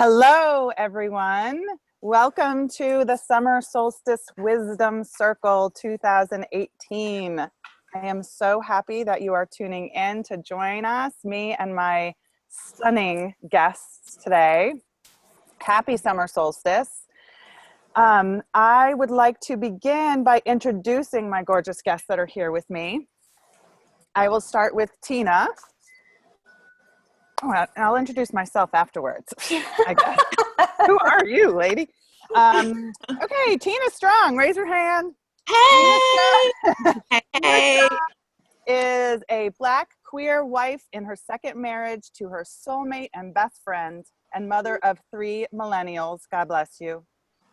Hello, everyone. Welcome to the Summer Solstice Wisdom Circle 2018. I am so happy that you are tuning in to join us, me and my stunning guests today. Happy Summer Solstice. I would like to begin by introducing my gorgeous guests that are here with me. I will start with Tina. Oh, I'll introduce myself afterwards, I guess. Who are you, lady? Okay, Tina Strong, raise your hand. Hey! Tina is a Black queer wife in her second marriage to her soulmate and best friend and mother of 3 millennials, God bless you,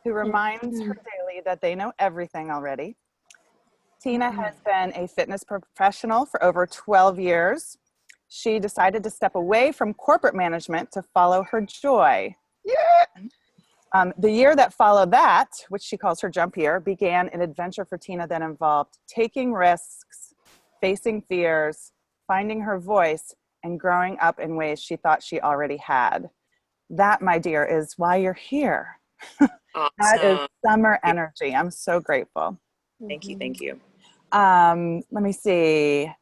who reminds her daily that they know everything already. Tina has been a fitness professional for over 12 years. She decided to step away from corporate management to follow her joy. Yeah. The year that followed that, which she calls her jump year, began an adventure for Tina that involved taking risks, facing fears, finding her voice, and growing up in ways she thought she already had. That, my dear, is why you're here. Awesome. That is summer energy. I'm so grateful. Thank you. Thank you. Let me see.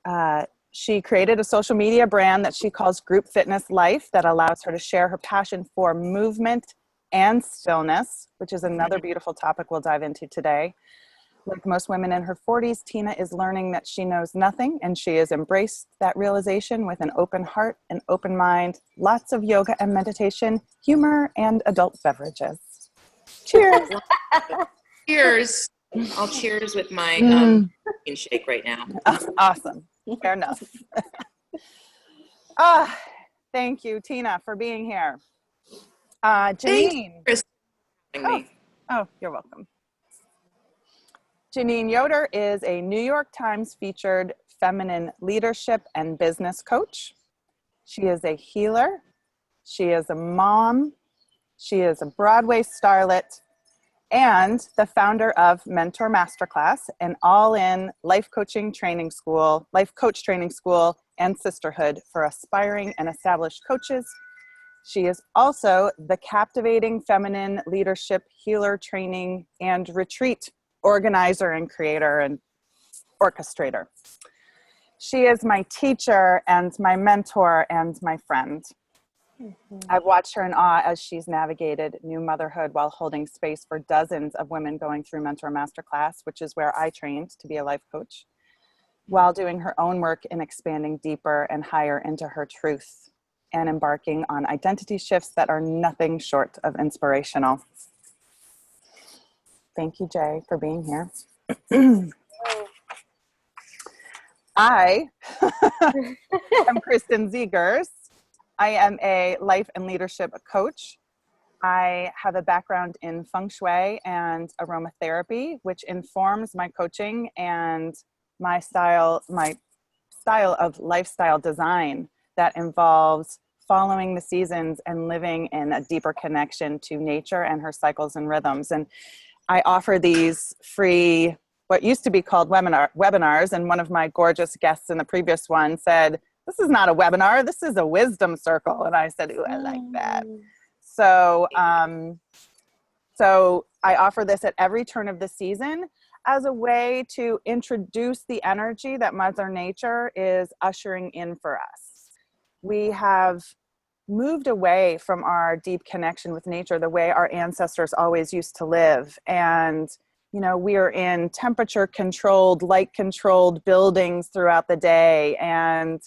She created a social media brand that she calls Group Fitness Life that allows her to share her passion for movement and stillness, which is another beautiful topic we'll dive into today. Like most women in her 40s, Tina is learning that she knows nothing, and she has embraced that realization with an open heart and open mind, lots of yoga and meditation, humor, and adult beverages. Cheers. Cheers. I'll cheers with my protein shake right now. Awesome. Fair enough. Thank you, Tina, for being here. Jeannine. Thanks, Cristin. Oh, you're welcome. Jeannine Yoder is a New York Times featured feminine leadership and business coach. She is a healer. She is a mom. She is a Broadway starlet and the founder of Mentor Masterclass, an all-in life coach training school, and sisterhood for aspiring and established coaches. She is also the captivating feminine leadership healer training and retreat organizer and creator and orchestrator. She is my teacher and my mentor and my friend. I've watched her in awe as she's navigated new motherhood while holding space for dozens of women going through Mentor Masterclass, which is where I trained to be a life coach, while doing her own work in expanding deeper and higher into her truth and embarking on identity shifts that are nothing short of inspirational. Thank you, Jay, for being here. I am Cristin Zegers. I am a life and leadership coach. I have a background in feng shui and aromatherapy, which informs my coaching and my style of lifestyle design that involves following the seasons and living in a deeper connection to nature and her cycles and rhythms. And I offer these free, what used to be called webinars, and one of my gorgeous guests in the previous one said, "This is not a webinar, this is a wisdom circle." And I said, "Ooh, I like that." So I offer this at every turn of the season as a way to introduce the energy that Mother Nature is ushering in for us. We have moved away from our deep connection with nature, the way our ancestors always used to live. And, you know, we are in temperature controlled, light controlled buildings throughout the day. And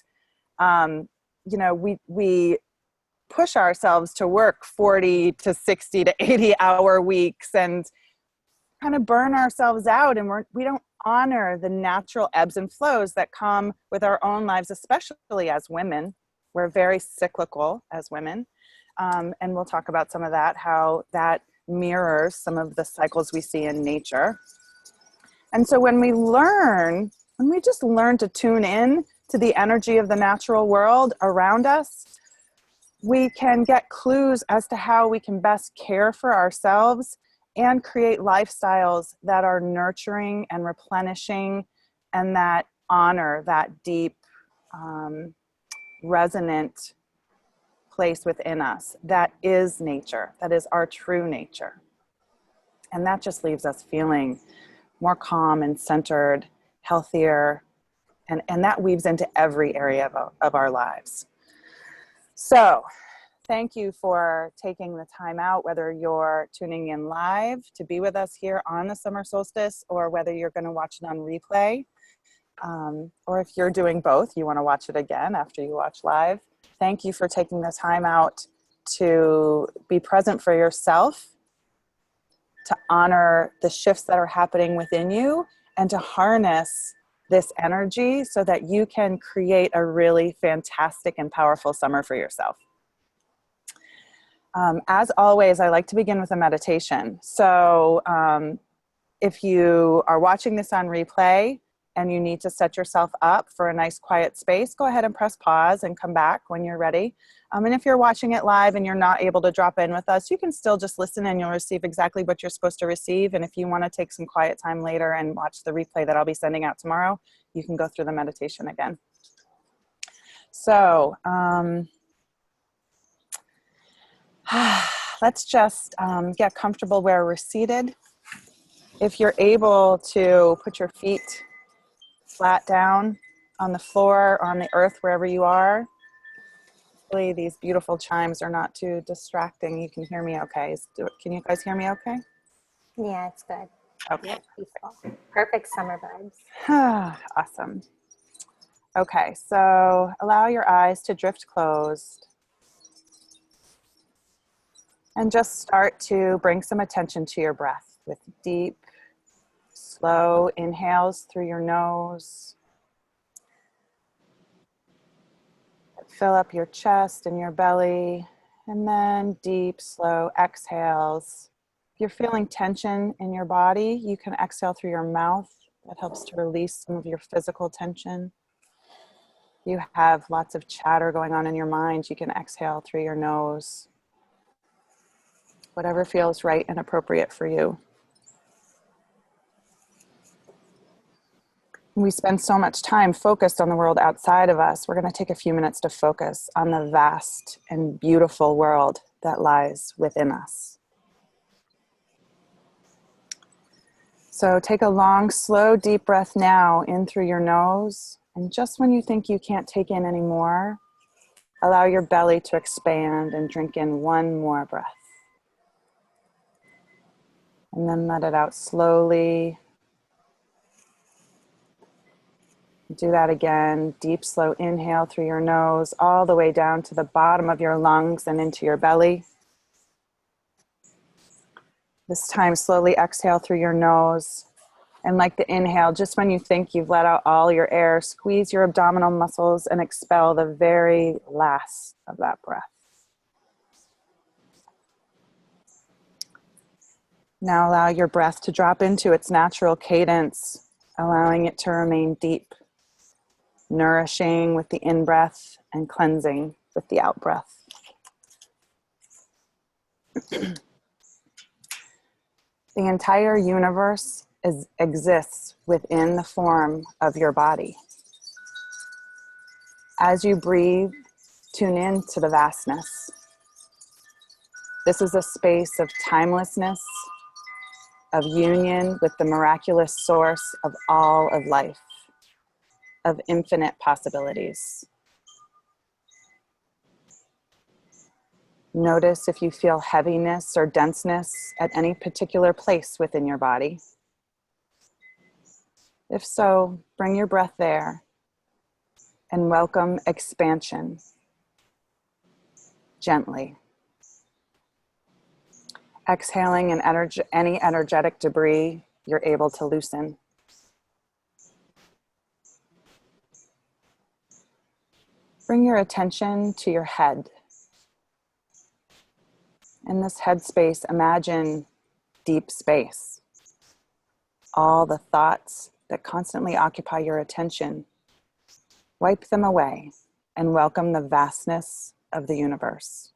you know, we push ourselves to work 40 to 60 to 80 hour weeks and kind of burn ourselves out. And we don't honor the natural ebbs and flows that come with our own lives, especially as women. We're very cyclical as women. And we'll talk about some of that, how that mirrors some of the cycles we see in nature. And so when we just learn to tune in to the energy of the natural world around us, we can get clues as to how we can best care for ourselves and create lifestyles that are nurturing and replenishing and that honor that deep, resonant place within us that is nature, that is our true nature. And that just leaves us feeling more calm and centered, healthier, and that weaves into every area of our lives. So thank you for taking the time out, whether you're tuning in live to be with us here on the summer solstice, or whether you're going to watch it on replay. Or if you're doing both, you want to watch it again after you watch live. Thank you for taking the time out to be present for yourself, to honor the shifts that are happening within you, and to harness this energy so that you can create a really fantastic and powerful summer for yourself. As always, I like to begin with a meditation. So if you are watching this on replay and you need to set yourself up for a nice quiet space, go ahead and press pause and come back when you're ready. And if you're watching it live and you're not able to drop in with us, you can still just listen and you'll receive exactly what you're supposed to receive. And if you want to take some quiet time later and watch the replay that I'll be sending out tomorrow, you can go through the meditation again. So let's just get comfortable where we're seated. If you're able to put your feet flat down on the floor or on the earth, wherever you are. Hopefully these beautiful chimes are not too distracting. You can hear me okay. Can you guys hear me okay? Yeah, it's good. Okay. Peaceful. Perfect summer vibes. Awesome. Okay, so allow your eyes to drift closed. And just start to bring some attention to your breath with deep, slow inhales through your nose. Fill up your chest and your belly, and then deep, slow exhales. If you're feeling tension in your body, you can exhale through your mouth. That helps to release some of your physical tension. If you have lots of chatter going on in your mind, you can exhale through your nose. Whatever feels right and appropriate for you. We spend so much time focused on the world outside of us. We're going to take a few minutes to focus on the vast and beautiful world that lies within us. So take a long, slow, deep breath now in through your nose. And just when you think you can't take in any more, allow your belly to expand and drink in one more breath. And then let it out slowly. Do that again. Deep, slow inhale through your nose, all the way down to the bottom of your lungs and into your belly. This time, slowly exhale through your nose. And like the inhale, just when you think you've let out all your air, squeeze your abdominal muscles and expel the very last of that breath. Now allow your breath to drop into its natural cadence, allowing it to remain deep, nourishing with the in-breath and cleansing with the out-breath. The entire universe exists within the form of your body. As you breathe, tune in to the vastness. This is a space of timelessness, of union with the miraculous source of all of life, of infinite possibilities. Notice if you feel heaviness or denseness at any particular place within your body. If so, bring your breath there and welcome expansion gently. Exhaling any energetic debris you're able to loosen. Bring your attention to your head. In this headspace, imagine deep space. All the thoughts that constantly occupy your attention, wipe them away and welcome the vastness of the universe.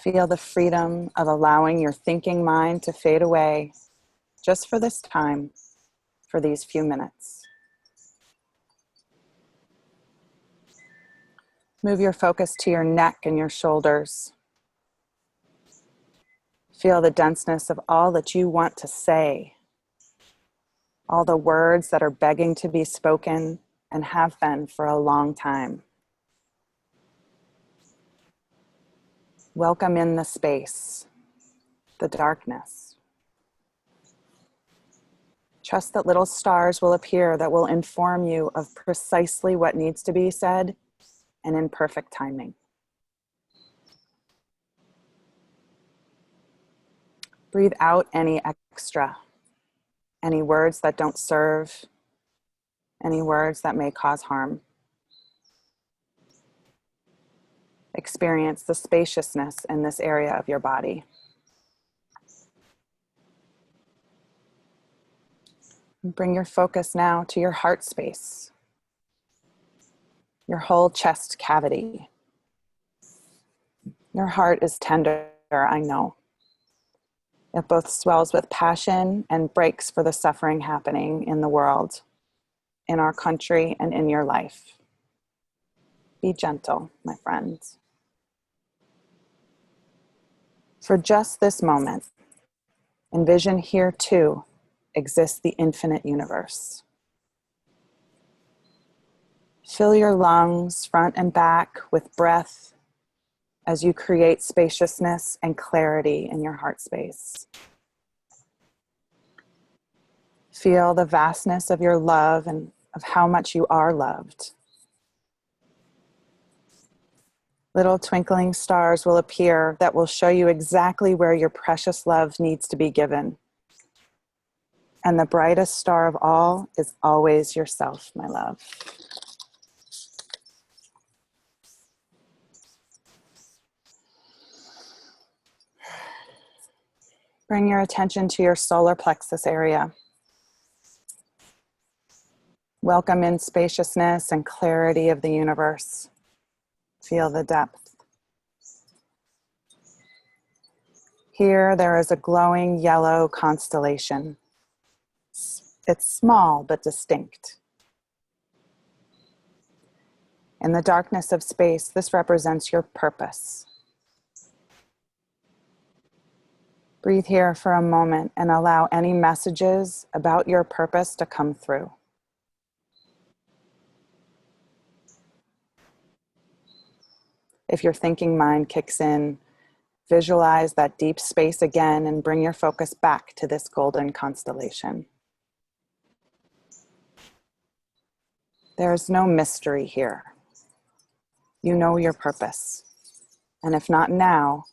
Feel the freedom of allowing your thinking mind to fade away just for this time, for these few minutes. Move your focus to your neck and your shoulders. Feel the denseness of all that you want to say, all the words that are begging to be spoken and have been for a long time. Welcome in the space, the darkness. Trust that little stars will appear that will inform you of precisely what needs to be said and in perfect timing. Breathe out any extra, any words that don't serve, any words that may cause harm. Experience the spaciousness in this area of your body. Bring your focus now to your heart space, your whole chest cavity. Your heart is tender, I know. It both swells with passion and breaks for the suffering happening in the world, in our country, and in your life. Be gentle, my friends. For just this moment, envision here too exists the infinite universe. Fill your lungs, front and back, with breath as you create spaciousness and clarity in your heart space. Feel the vastness of your love and of how much you are loved. Little twinkling stars will appear that will show you exactly where your precious love needs to be given. And the brightest star of all is always yourself, my love. Bring your attention to your solar plexus area. Welcome in spaciousness and clarity of the universe. Feel the depth. Here there is a glowing yellow constellation. It's small but distinct. In the darkness of space, this represents your purpose. Breathe here for a moment and allow any messages about your purpose to come through. If your thinking mind kicks in, visualize that deep space again and bring your focus back to this golden constellation. There is no mystery here. You know your purpose. And if not now,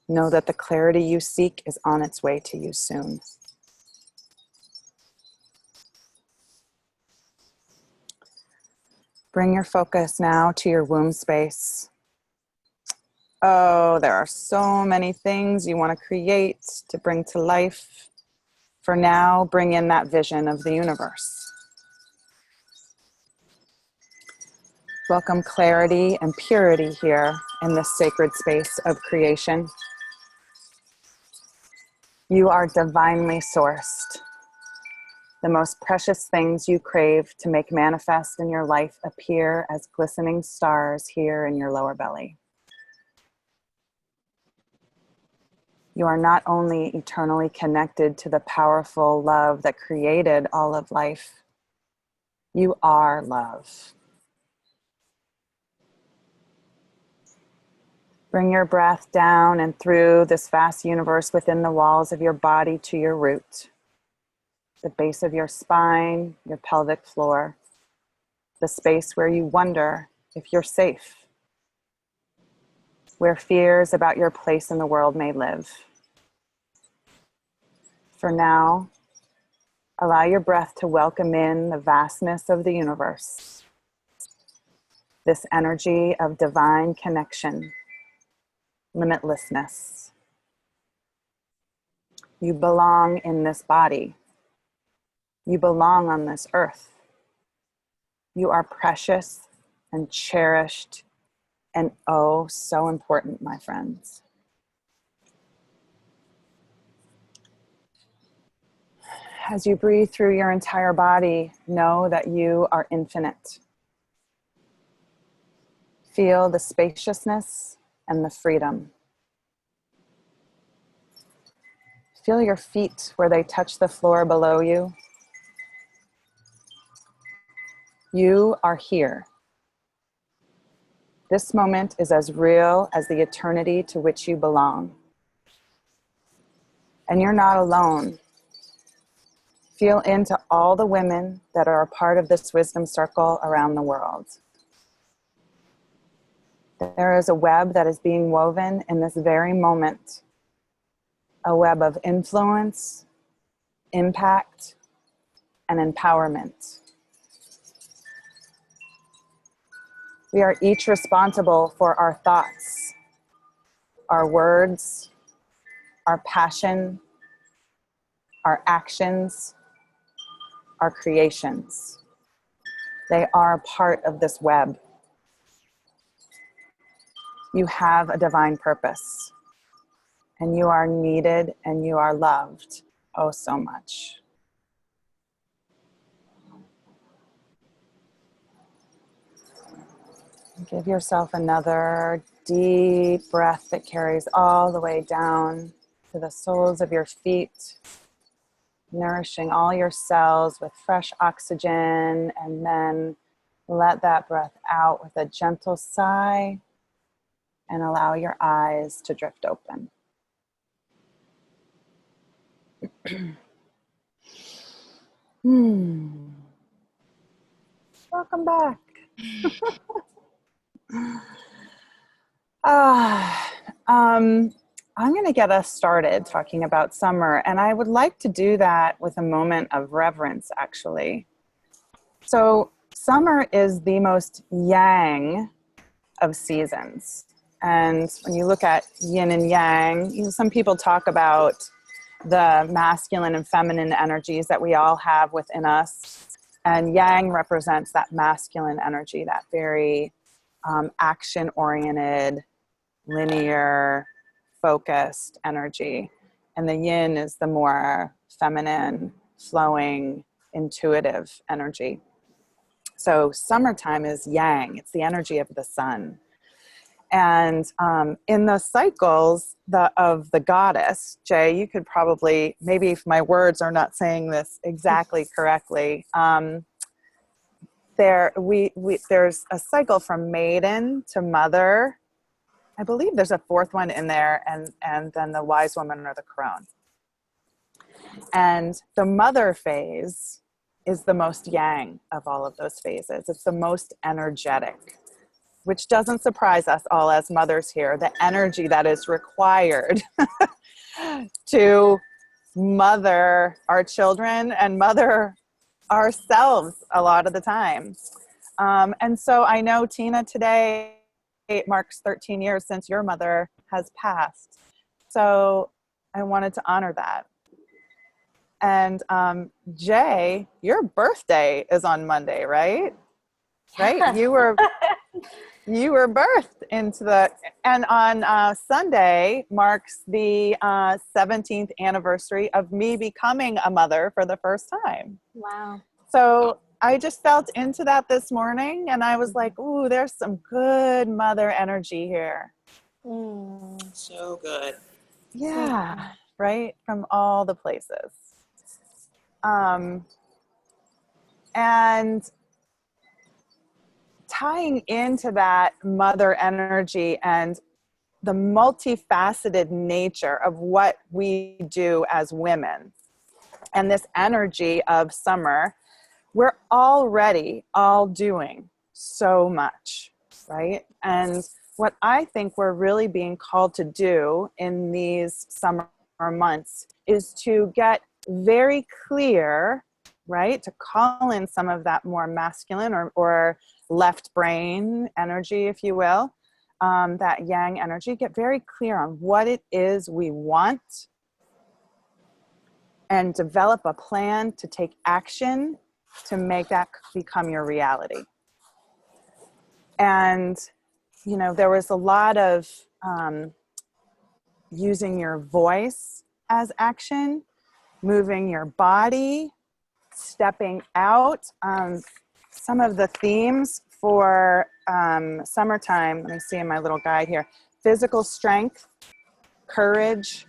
know that the clarity you seek is on its way to you soon. Bring your focus now to your womb space. Oh, there are so many things you want to create to bring to life. For now, bring in that vision of the universe. Welcome clarity and purity here in this sacred space of creation. You are divinely sourced. The most precious things you crave to make manifest in your life appear as glistening stars here in your lower belly. You are not only eternally connected to the powerful love that created all of life, you are love. Bring your breath down and through this vast universe within the walls of your body to your root, the base of your spine, your pelvic floor, the space where you wonder if you're safe, where fears about your place in the world may live. For now, allow your breath to welcome in the vastness of the universe, this energy of divine connection, limitlessness. You belong in this body. You belong on this earth. You are precious and cherished and oh, so important, my friends. As you breathe through your entire body, know that you are infinite. Feel the spaciousness and the freedom. Feel your feet where they touch the floor below you. You are here. This moment is as real as the eternity to which you belong. And you're not alone. Feel into all the women that are a part of this wisdom circle around the world. There is a web that is being woven in this very moment. A web of influence, impact, and empowerment. We are each responsible for our thoughts, our words, our passion, our actions, our creations. They are a part of this web. You have a divine purpose, and you are needed and you are loved, oh so much. Give yourself another deep breath that carries all the way down to the soles of your feet, nourishing all your cells with fresh oxygen, and then let that breath out with a gentle sigh and allow your eyes to drift open. Welcome back. I'm going to get us started talking about summer, and I would like to do that with a moment of reverence, actually. So summer is the most yang of seasons. And when you look at yin and yang, some people talk about the masculine and feminine energies that we all have within us. And yang represents that masculine energy, that very action-oriented, linear, focused energy. And the yin is the more feminine, flowing, intuitive energy. So summertime is yang. It's the energy of the sun. And in the cycles of the goddess, Jay, you could probably, maybe if my words are not saying this exactly correctly, there's a cycle from maiden to mother. I believe there's a fourth one in there, and then the wise woman or the crone. And the mother phase is the most yang of all of those phases. It's the most energetic, which doesn't surprise us all as mothers here, the energy that is required to mother our children and mother ourselves a lot of the time. And so I know, Tina, today it marks 13 years since your mother has passed. So I wanted to honor that. And Jay, your birthday is on Monday, right? Right? You were birthed into the, and on Sunday marks the 17th anniversary of me becoming a mother for the first time. Wow. So I just felt into that this morning, and I was like, ooh, there's some good mother energy here. So good. Yeah, right? From all the places. And tying into that mother energy and the multifaceted nature of what we do as women and this energy of summer, we're already all doing so much, right? And what I think we're really being called to do in these summer months is to get very clear, right? To call in some of that more masculine or left brain energy, if you will, that yang energy, get very clear on what it is we want and develop a plan to take action to make that become your reality. And, you know, there was a lot of using your voice as action, moving your body, stepping out. Some of the themes for summertime, let me see in my little guide here, physical strength, courage,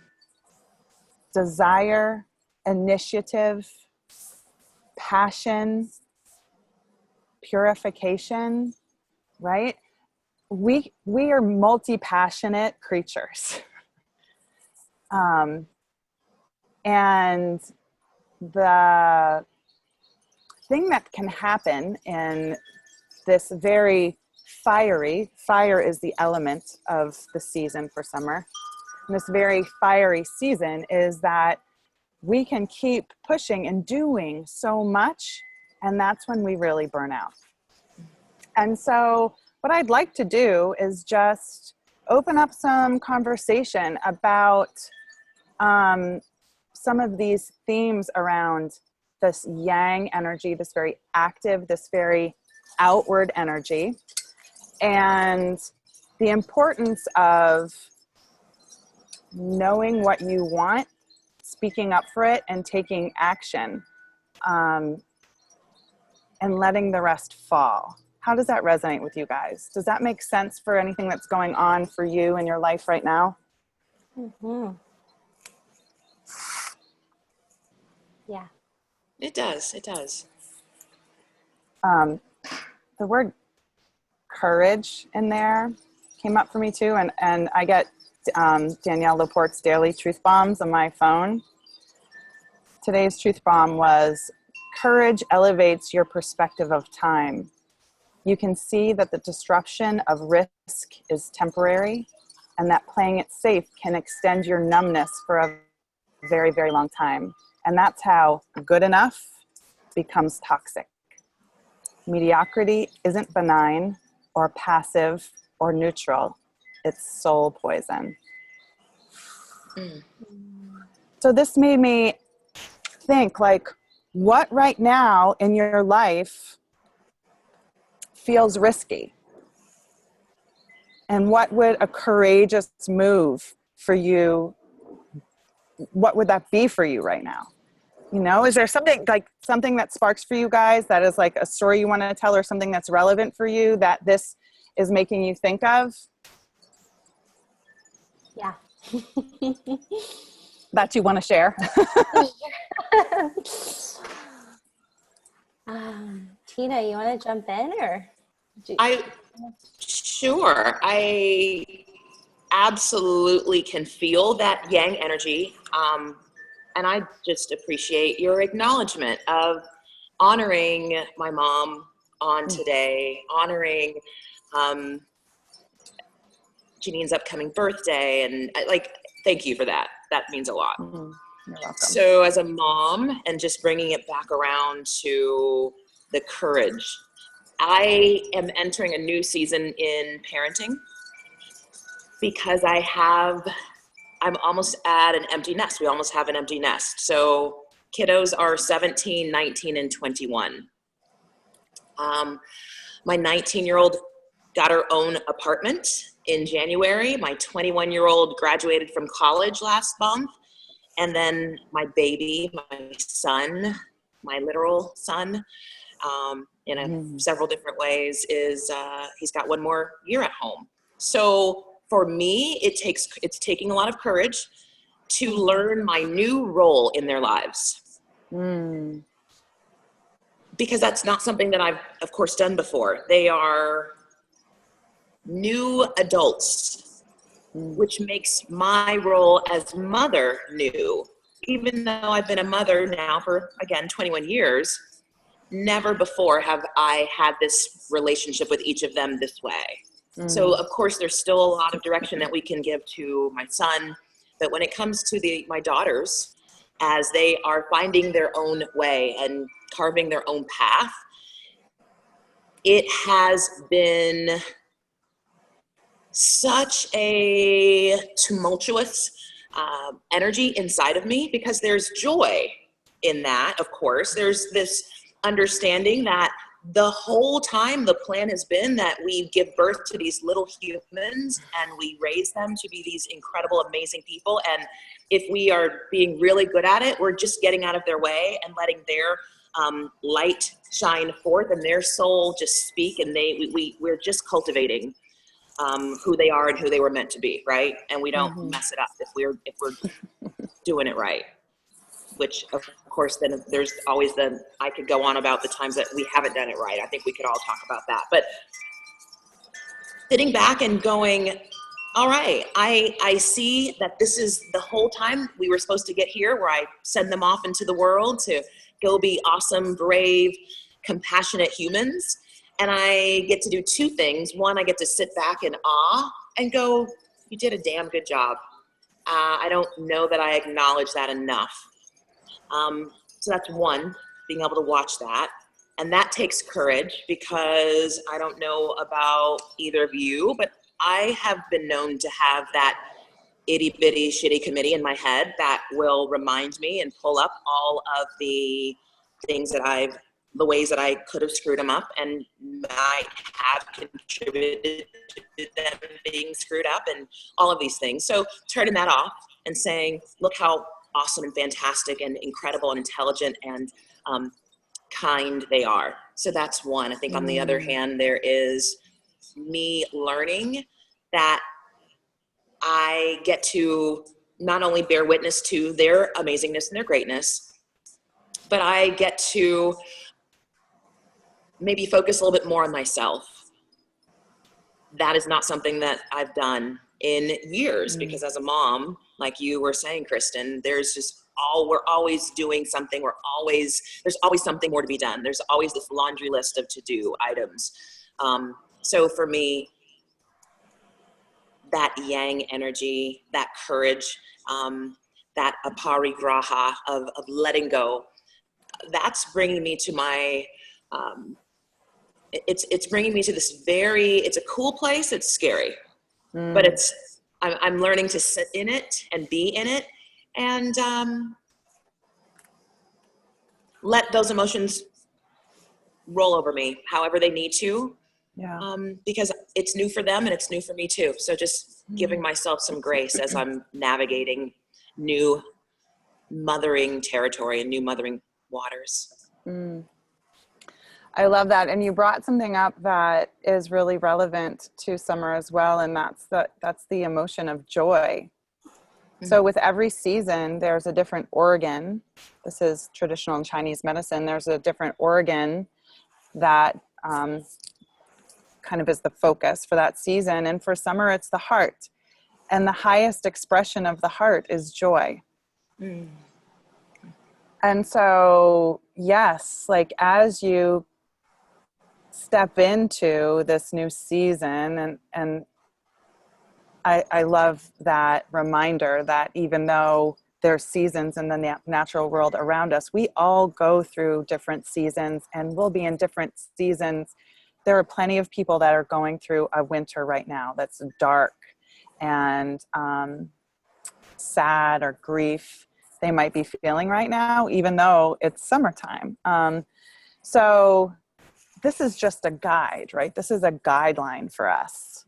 desire, initiative, passion, purification, right? We are multi-passionate creatures. And the thing that can happen in this very fire is the element of the season for summer. And this very fiery season is that we can keep pushing and doing so much, and that's when we really burn out. And so what I'd like to do is just open up some conversation about some of these themes around this yang energy, this very active, this very outward energy, and the importance of knowing what you want, speaking up for it, and taking action, and letting the rest fall. How does that resonate with you guys? Does that make sense for anything that's going on for you in your life right now? Mm-hmm. Yeah. It does. It does. The word courage in there came up for me too. And I get Danielle Laporte's daily truth bombs on my phone. Today's truth bomb was, courage elevates your perspective of time. You can see that the disruption of risk is temporary, and that playing it safe can extend your numbness for a very, very long time. And that's how good enough becomes toxic. Mediocrity isn't benign or passive or neutral. It's soul poison. So this made me think, like, what right now in your life feels risky? And what would a courageous move for you, what would that be for you right now? You know, is there something that sparks for you guys that is like a story you want to tell, or something that's relevant for you that this is making you think of? Yeah. That you want to share? Tina, you want to jump in, or? Sure. I absolutely can feel that yang energy. And I just appreciate your acknowledgement of honoring my mom on today, honoring Jeannine's upcoming birthday. And thank you for that. That means a lot. You're welcome. So as a mom, and just bringing it back around to the courage, I am entering a new season in parenting because I'm almost at an empty nest. We almost have an empty nest. So kiddos are 17, 19, and 21. My 19-year-old got her own apartment in January. My 21-year-old graduated from college last month. And then my baby, my son, my literal son, in several different ways, is he's got one more year at home. So for me, it's taking a lot of courage to learn my new role in their lives. Because that's not something that I've, of course, done before. They are new adults, which makes my role as mother new. Even though I've been a mother now for, again, 21 years, never before have I had this relationship with each of them this way. So, of course, there's still a lot of direction that we can give to my son. But when it comes to my daughters, as they are finding their own way and carving their own path, it has been such a tumultuous energy inside of me, because there's joy in that, of course. There's this understanding that the whole time the plan has been that we give birth to these little humans and we raise them to be these incredible, amazing people. And if we are being really good at it, we're just getting out of their way and letting their light shine forth and their soul just speak, and we're just cultivating who they are and who they were meant to be, right? And we don't mess it up if we're doing it right. Which of course, then there's always I could go on about the times that we haven't done it right. I think we could all talk about that. But sitting back and going, all right, I see that this is the whole time we were supposed to get here, where I send them off into the world to go be awesome, brave, compassionate humans. And I get to do two things. One, I get to sit back in awe and go, you did a damn good job. I don't know that I acknowledge that enough. So that's one, being able to watch that. And that takes courage, because I don't know about either of you, but I have been known to have that itty bitty shitty committee in my head that will remind me and pull up all of the things that the ways that I could have screwed them up and might have contributed to them being screwed up and all of these things. So turning that off and saying, look how awesome and fantastic and incredible and intelligent and kind they are. So that's one. I think on the other hand, there is me learning that I get to not only bear witness to their amazingness and their greatness, but I get to maybe focus a little bit more on myself. That is not something that I've done in years, because as a mom, like you were saying, Cristin, there's just we're always doing something. There's always something more to be done. There's always this laundry list of to-do items. So for me, that yang energy, that courage, that aparigraha of letting go, that's bringing me to my, it's bringing me to this it's a cool place. It's scary, but I'm learning to sit in it and be in it, and let those emotions roll over me however they need to. Yeah. Because it's new for them and it's new for me too. So just giving myself some grace as I'm navigating new mothering territory and new mothering waters. I love that. And you brought something up that is really relevant to summer as well. And that's the emotion of joy. So with every season, there's a different organ. This is traditional in Chinese medicine. There's a different organ that kind of is the focus for that season. And for summer, it's the heart. And the highest expression of the heart is joy. And so, yes, like as you step into this new season, and I love that reminder that even though there's seasons in the natural world around us, we all go through different seasons and we'll be in different seasons. There are plenty of people that are going through a winter right now that's dark and sad or grief they might be feeling right now, even though it's summertime. So this is just a guide, right? This is a guideline for us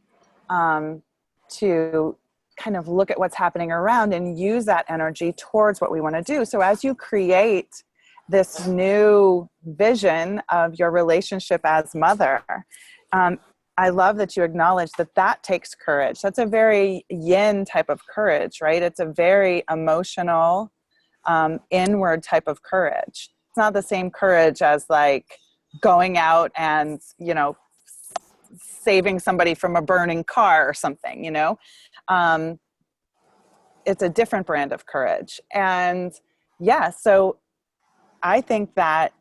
to kind of look at what's happening around and use that energy towards what we want to do. So as you create this new vision of your relationship as mother, I love that you acknowledge that takes courage. That's a very yin type of courage, right? It's a very emotional, inward type of courage. It's not the same courage as like going out and, saving somebody from a burning car or something, it's a different brand of courage. And yeah, so I think that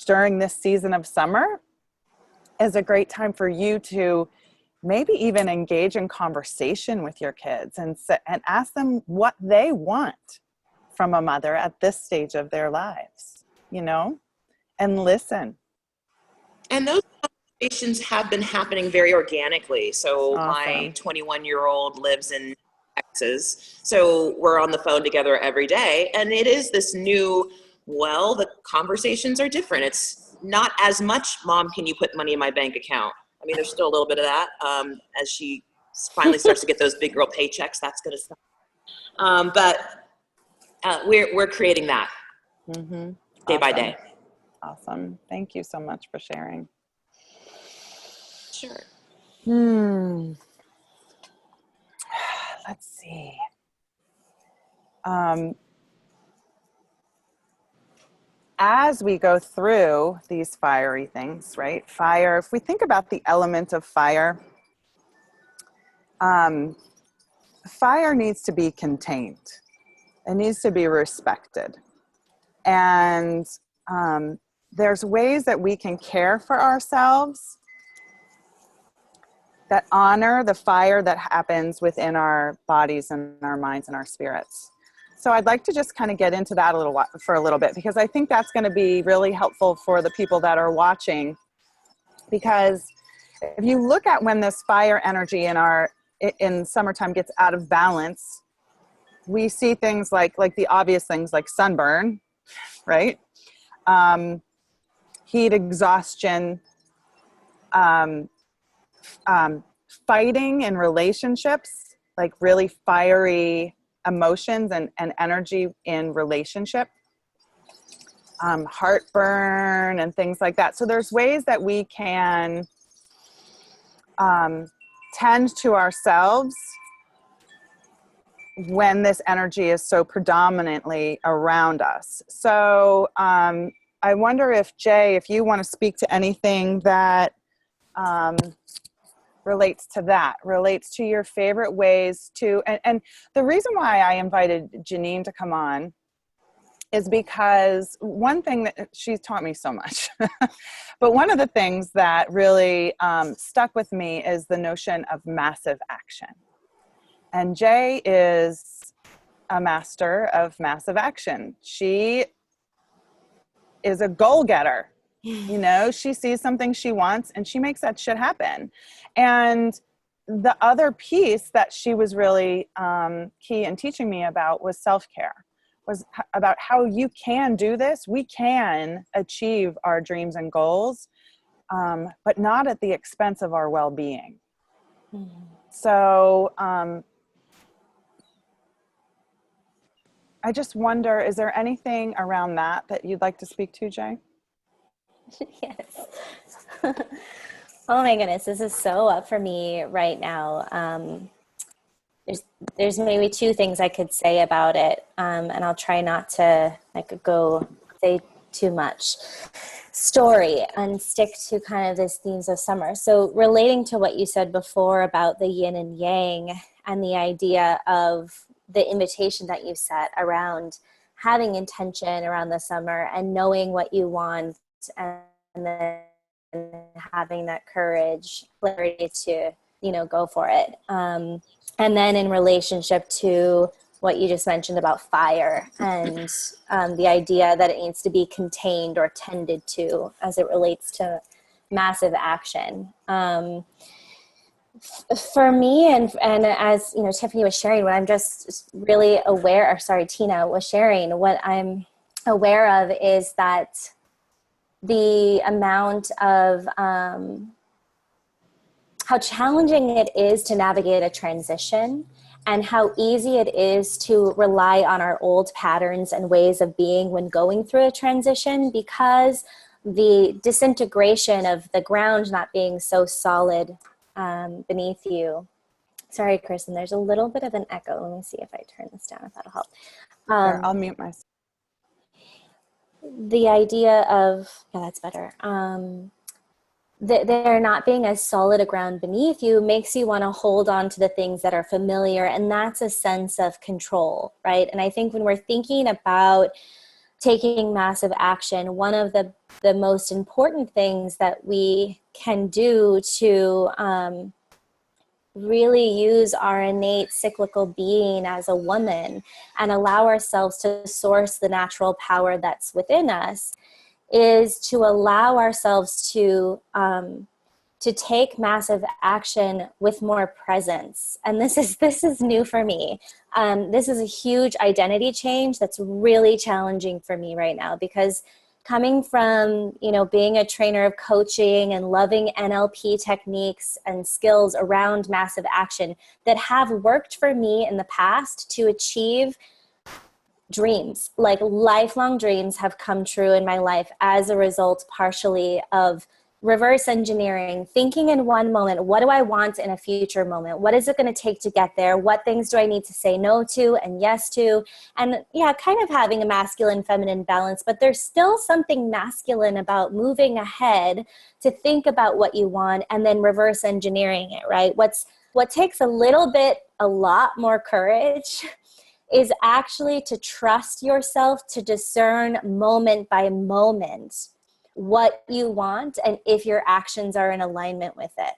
during this season of summer is a great time for you to maybe even engage in conversation with your kids and ask them what they want from a mother at this stage of their lives, and listen. And those conversations have been happening very organically. So Awesome. My 21-year-old lives in Texas. So we're on the phone together every day. And it is this new, the conversations are different. It's not as much, Mom, can you put money in my bank account? I mean, there's still a little bit of that. As she finally starts to get those big girl paychecks, that's going to stop. But we're creating that day by day. Awesome. Thank you so much for sharing. Sure. Let's see. As we go through these fiery things, right? Fire, if we think about the element of fire, fire needs to be contained. It needs to be respected. And there's ways that we can care for ourselves that honor the fire that happens within our bodies and our minds and our spirits. So I'd like to just kind of get into that for a little bit, because I think that's going to be really helpful for the people that are watching. Because if you look at when this fire energy in summertime gets out of balance, we see things like the obvious things like sunburn, right? Heat exhaustion, fighting in relationships, like really fiery emotions and energy in relationship, heartburn and things like that. So there's ways that we can tend to ourselves when this energy is so predominantly around us. So I wonder if, Jay, if you want to speak to anything that relates to your favorite ways to, and the reason why I invited Jeannine to come on is because one thing that she's taught me so much, but one of the things that really stuck with me is the notion of massive action. And Jay is a master of massive action. She is a goal getter. You know, she sees something she wants and she makes that shit happen. And the other piece that she was really key in teaching me about was self-care, was about how you can do this. We can achieve our dreams and goals, but not at the expense of our well-being. Mm-hmm. So I just wonder, is there anything around that you'd like to speak to, Jay? Yes. Oh my goodness, this is so up for me right now. There's maybe two things I could say about it, and I'll try not to go say too much story and stick to kind of this themes of summer. So relating to what you said before about the yin and yang and the idea of the invitation that you set around having intention around the summer and knowing what you want, and then having that courage, clarity to, go for it. And then in relationship to what you just mentioned about fire and the idea that it needs to be contained or tended to as it relates to massive action. For me, and as Tiffany was sharing, what I'm just really aware, or sorry, Tina was sharing, what I'm aware of is that the amount of how challenging it is to navigate a transition, and how easy it is to rely on our old patterns and ways of being when going through a transition, because the disintegration of the ground not being so solid beneath you. Sorry, Cristin, there's a little bit of an echo. Let me see if I turn this down, if that'll help. Sure, I'll mute myself. The idea of, yeah, that's better. There not being as solid a ground beneath you makes you want to hold on to the things that are familiar, and that's a sense of control, right? And I think when we're thinking about taking massive action, one of the most important things that we can do to really use our innate cyclical being as a woman and allow ourselves to source the natural power that's within us is to allow ourselves to take massive action with more presence. And this is new for me. This is a huge identity change that's really challenging for me right now, because coming from, being a trainer of coaching and loving NLP techniques and skills around massive action that have worked for me in the past to achieve dreams, like lifelong dreams have come true in my life as a result partially of reverse engineering, thinking in one moment, what do I want in a future moment? What is it going to take to get there? What things do I need to say no to and yes to? And yeah, kind of having a masculine feminine balance, but there's still something masculine about moving ahead to think about what you want and then reverse engineering it, right? What takes a lot more courage is actually to trust yourself to discern moment by moment what you want and if your actions are in alignment with it.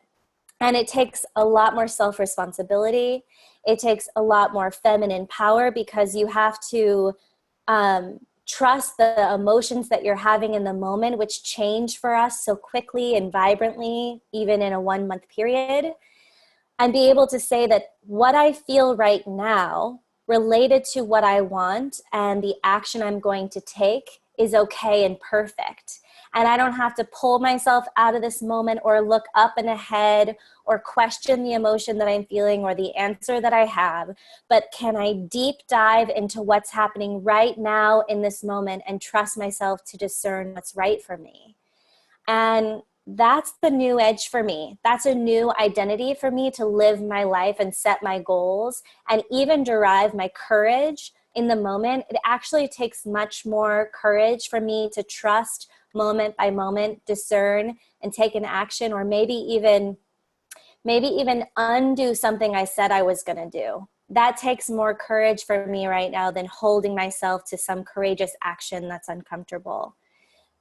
And it takes a lot more self-responsibility. It takes a lot more feminine power because you have to trust the emotions that you're having in the moment, which change for us so quickly and vibrantly, even in a 1 month period, and be able to say that what I feel right now related to what I want and the action I'm going to take is okay and perfect. And I don't have to pull myself out of this moment or look up and ahead or question the emotion that I'm feeling or the answer that I have. But can I deep dive into what's happening right now in this moment and trust myself to discern what's right for me? And that's the new edge for me. That's a new identity for me to live my life and set my goals and even derive my courage in the moment. It actually takes much more courage for me to trust moment by moment, discern and take an action, or maybe even undo something I said I was going to do. That takes more courage for me right now than holding myself to some courageous action that's uncomfortable.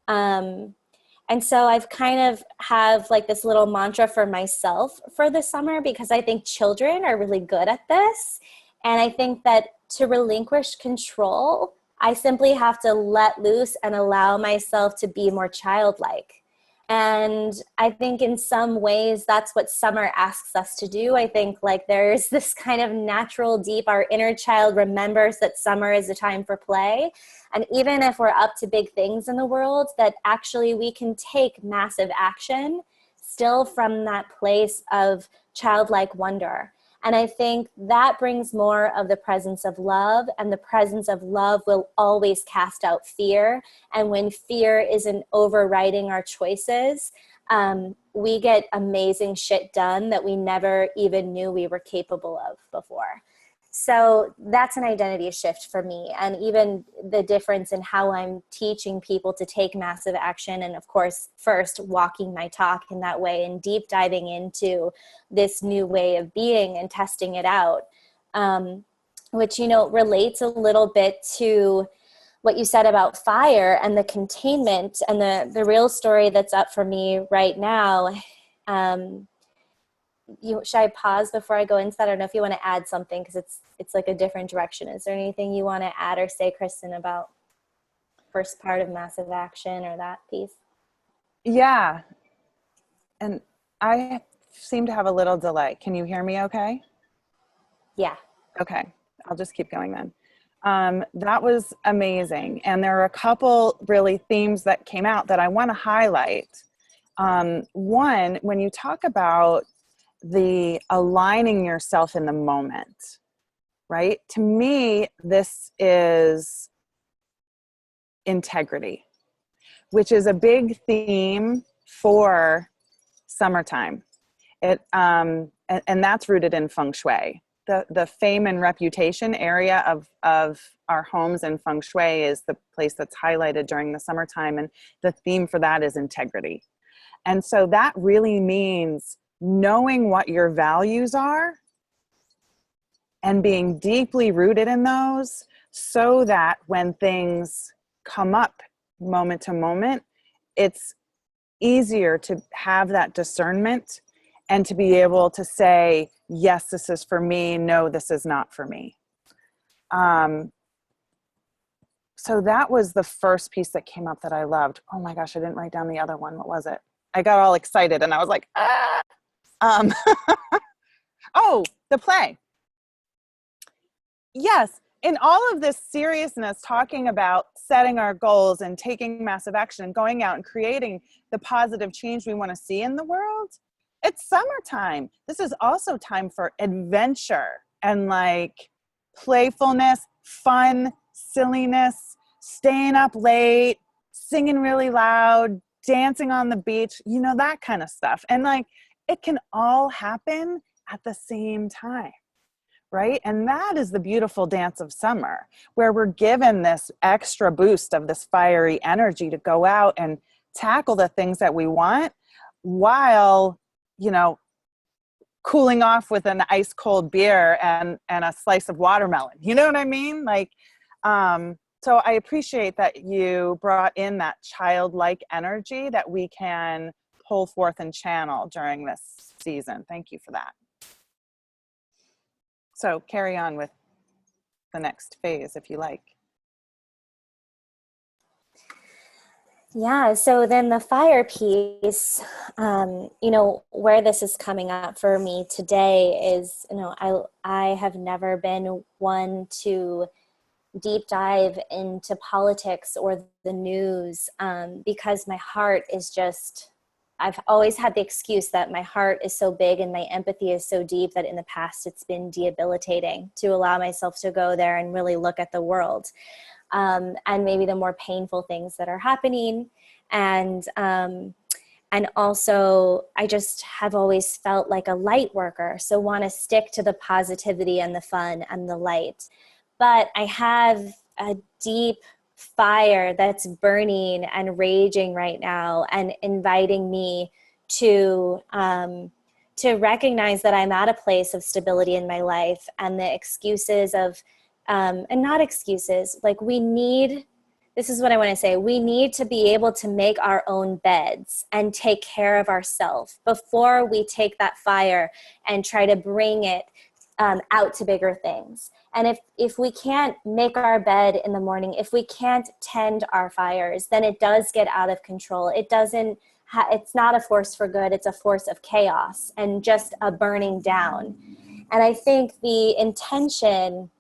And so I've kind of have like this little mantra for myself for the summer because I think children are really good at this. And I think that to relinquish control, I simply have to let loose and allow myself to be more childlike. And I think in some ways that's what summer asks us to do. I think like there's this kind of natural deep, our inner child remembers that summer is a time for play. And even if we're up to big things in the world, that actually we can take massive action still from that place of childlike wonder. And I think that brings more of the presence of love, and the presence of love will always cast out fear. And when fear isn't overriding our choices, we get amazing shit done that we never even knew we were capable of before. So that's an identity shift for me. And even the difference in how I'm teaching people to take massive action. And of course, first walking my talk in that way and deep diving into this new way of being and testing it out, which, you know, relates a little bit to what you said about fire and the containment and the real story that's up for me right now. Should I pause before I go into that? I don't know if you want to add something because it's like a different direction. Is there anything you want to add or say, Cristin, about first part of massive action or that piece? Yeah. And I seem to have a little delay. Can you hear me okay? Yeah. Okay. I'll just keep going then. That was amazing. And there are a couple really themes that came out that I want to highlight. One, when you talk about the aligning yourself in the moment, right? To me, this is integrity, which is a big theme for summertime. And that's rooted in feng shui. The fame and reputation area of our homes in feng shui is the place that's highlighted during the summertime. And the theme for that is integrity. And so that really means knowing what your values are and being deeply rooted in those so that when things come up moment to moment, it's easier to have that discernment and to be able to say, yes, this is for me. No, this is not for me. So that was the first piece that came up that I loved. Oh my gosh, I didn't write down the other one. What was it? I got all excited and I was like, ah. Oh, the play. Yes, in all of this seriousness, talking about setting our goals and taking massive action and going out and creating the positive change we want to see in the world, it's summertime. This is also time for adventure and like playfulness, fun, silliness, staying up late, singing really loud, dancing on the beach, you know, that kind of stuff. And like, it can all happen at the same time, right? And that is the beautiful dance of summer, where we're given this extra boost of this fiery energy to go out and tackle the things that we want while, you know, cooling off with an ice cold beer and a slice of watermelon. You know what I mean? Like, so I appreciate that you brought in that childlike energy that we can pull forth and channel during this season. Thank you for that. So carry on with the next phase if you like. Yeah, so then the fire piece, you know, where this is coming up for me today is, you know, I have never been one to deep dive into politics or the news, because my heart is just, I've always had the excuse that my heart is so big and my empathy is so deep that in the past it's been debilitating to allow myself to go there and really look at the world. And maybe the more painful things that are happening. And also I just have always felt like a light worker. So want to stick to the positivity and the fun and the light. But I have a deep fire that's burning and raging right now and inviting me to recognize that I'm at a place of stability in my life, and the excuses of and not excuses, like this is what I want to say. We need to be able to make our own beds and take care of ourselves before we take that fire and try to bring it out to bigger things. And if we can't make our bed in the morning, if we can't tend our fires, then it does get out of control. It's not a force for good. It's a force of chaos and just a burning down. And I think the intention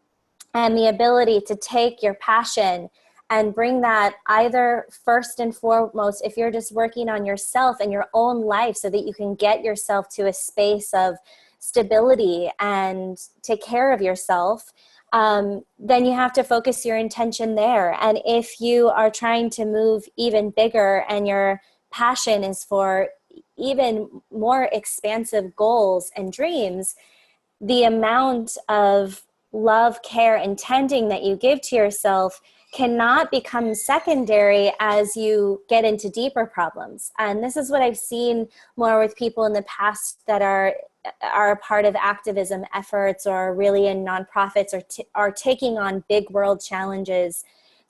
and the ability to take your passion and bring that either first and foremost, if you're just working on yourself and your own life so that you can get yourself to a space of stability and take care of yourself, then you have to focus your intention there. And if you are trying to move even bigger and your passion is for even more expansive goals and dreams, the amount of love, care, and tending that you give to yourself cannot become secondary as you get into deeper problems. And this is what I've seen more with people in the past that are a part of activism efforts or really in nonprofits or are taking on big world challenges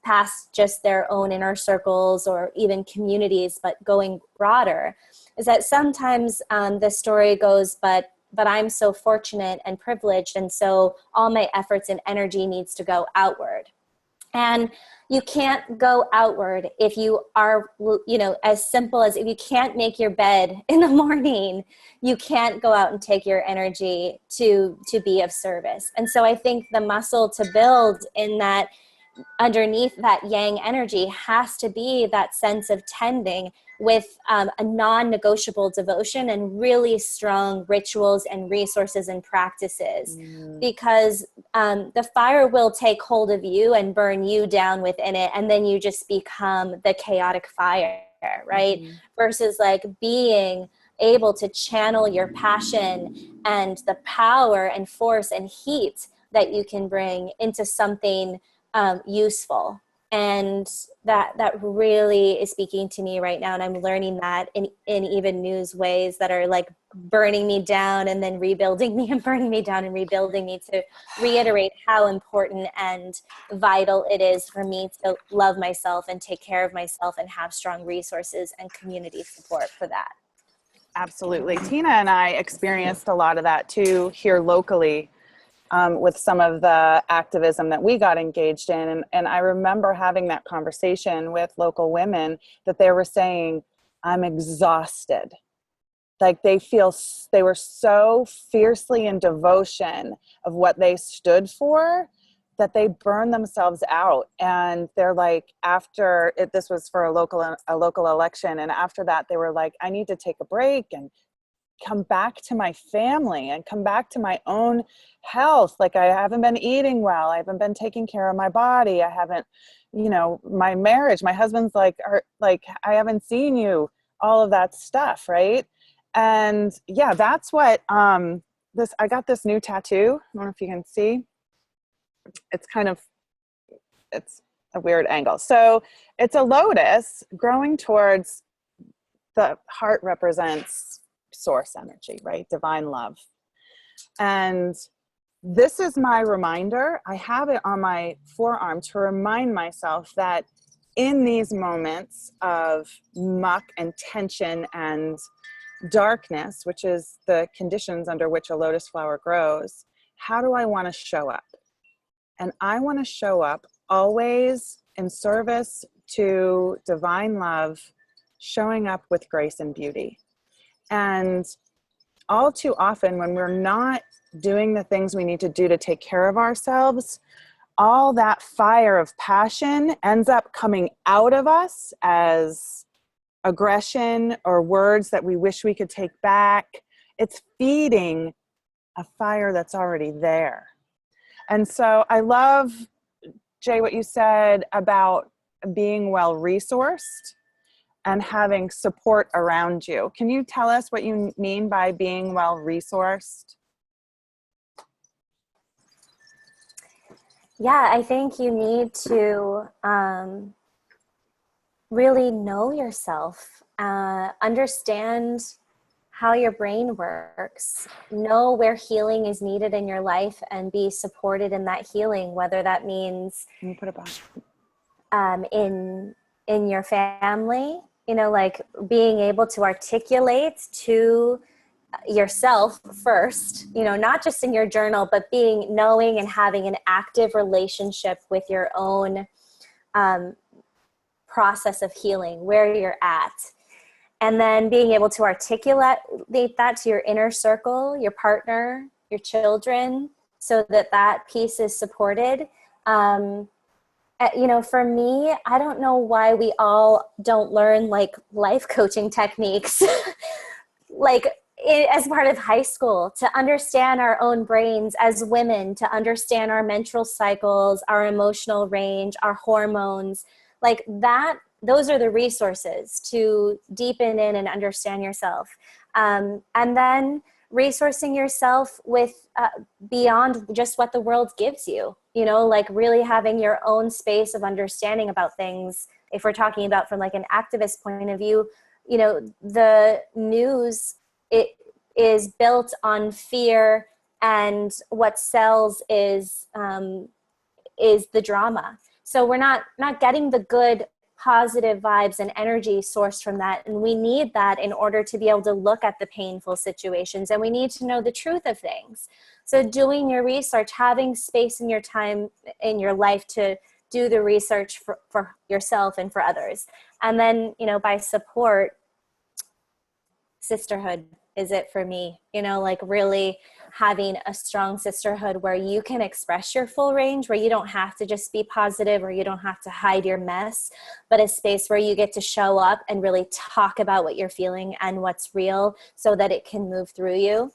past just their own inner circles or even communities, but going broader, is that sometimes the story goes, but I'm so fortunate and privileged, and so all my efforts and energy needs to go outward. And you can't go outward if you are, you know, as simple as if you can't make your bed in the morning, you can't go out and take your energy to be of service. And so I think the muscle to build in that, underneath that yang energy, has to be that sense of tending with a non-negotiable devotion and really strong rituals and resources and practices, because the fire will take hold of you and burn you down within it, and then you just become the chaotic fire, right? Versus like being able to channel your passion and the power and force and heat that you can bring into something useful. And that really is speaking to me right now. And I'm learning that in even news ways that are like burning me down and then rebuilding me and burning me down and rebuilding me, to reiterate how important and vital it is for me to love myself and take care of myself and have strong resources and community support for that. Absolutely. Tina and I experienced a lot of that too here locally. With some of the activism that we got engaged in. And I remember having that conversation with local women that they were saying, I'm exhausted. Like they were so fiercely in devotion of what they stood for that they burned themselves out. And they're like, this was for a local election. And after that, they were like, I need to take a break and come back to my family and come back to my own health. Like, I haven't been eating well. I haven't been taking care of my body. I haven't, my marriage, my husband's like, I haven't seen you, all of that stuff. Right. And yeah, that's what, I got this new tattoo. I don't know if you can see. It's a weird angle. So it's a lotus growing towards, the heart represents source energy, right? Divine love. And this is my reminder. I have it on my forearm to remind myself that in these moments of muck and tension and darkness, which is the conditions under which a lotus flower grows, how do I want to show up? And I want to show up always in service to divine love, showing up with grace and beauty. And all too often, when we're not doing the things we need to do to take care of ourselves, all that fire of passion ends up coming out of us as aggression or words that we wish we could take back. It's feeding a fire that's already there. And so I love, Jay, what you said about being well-resourced and having support around you. Can you tell us what you mean by being well-resourced? Yeah, I think you need to really know yourself, understand how your brain works, know where healing is needed in your life, and be supported in that healing, whether that means Can you put it back? In your family, like being able to articulate to yourself first, not just in your journal, but knowing and having an active relationship with your own process of healing, where you're at. And then being able to articulate that to your inner circle, your partner, your children, so that piece is supported. For me, I don't know why we all don't learn like life coaching techniques, as part of high school, to understand our own brains as women, to understand our menstrual cycles, our emotional range, our hormones, like that. Those are the resources to deepen in and understand yourself. And then resourcing yourself with beyond just what the world gives you, like really having your own space of understanding about things. If we're talking about from like an activist point of view, the news, it is built on fear, and what sells is the drama. So we're not getting the good positive vibes and energy sourced from that. And we need that in order to be able to look at the painful situations, and we need to know the truth of things. So doing your research, having space in your time, in your life to do the research for yourself and for others. And then, by support, sisterhood is it for me, like really having a strong sisterhood where you can express your full range, where you don't have to just be positive or you don't have to hide your mess, but a space where you get to show up and really talk about what you're feeling and what's real so that it can move through you.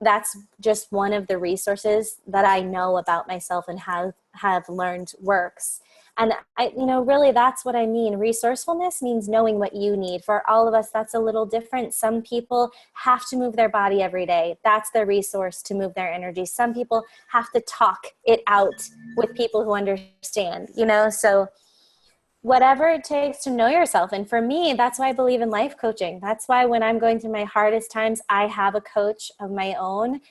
That's just one of the resources that I know about myself and have learned works. And really that's what I mean. Resourcefulness means knowing what you need. For all of us, that's a little different. Some people have to move their body every day. That's their resource to move their energy. Some people have to talk it out with people who understand, so whatever it takes to know yourself. And for me, that's why I believe in life coaching. That's why when I'm going through my hardest times, I have a coach of my own,